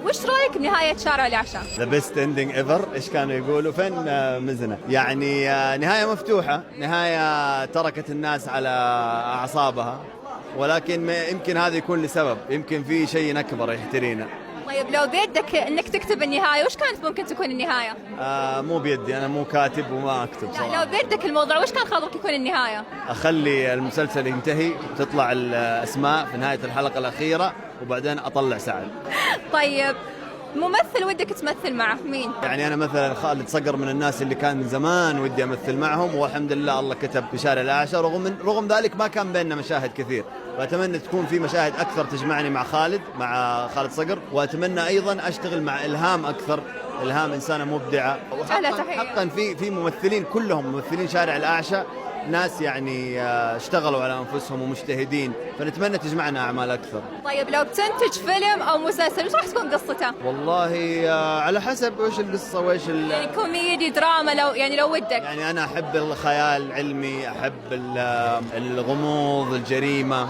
وش رايك بنهاية شارع العشاء؟ ذا بيست اندنج ايفر، ايش كانوا يقولوا فين مزنة يعني. نهاية مفتوحة، نهاية تركت الناس على أعصابها، ولكن يمكن هذا يكون لسبب، يمكن في شيء أكبر يحترينا. طيب لو بيدك انك تكتب النهاية، وش كانت ممكن تكون النهاية؟ مو بيدي، أنا مو كاتب وما أكتب لا، صراحة. لو بيدك الموضوع وش كان خاطرك يكون النهاية؟ أخلي المسلسل ينتهي وتطلع الأسماء في نهاية الحلقة الأخيرة، وبعدين أطلع سعد. طيب ممثل ودك تمثل معه مين؟ يعني أنا مثلا خالد صقر من الناس اللي كان من زمان ودي أمثل معهم، والحمد لله الله كتب في شارع العاشر، رغم ذلك ما كان بيننا مشاهد كثير، وأتمنى تكون في مشاهد أكثر تجمعني مع خالد صقر، وأتمنى أيضا أشتغل مع إلهام أكثر. إلهام إنسانة مبدعة، حقا في ممثلين كلهم ممثلين شارع الأعشى ناس يعني اشتغلوا على أنفسهم ومجتهدين، فنتمنى تجمعنا أعمال أكثر. طيب لو بتنتج فيلم أو مسلسل وش راح تكون قصته؟ والله على حسب وش القصة وش يعني كوميدي دراما، لو ودك. يعني أنا أحب الخيال العلمي، أحب الغموض، الجريمة.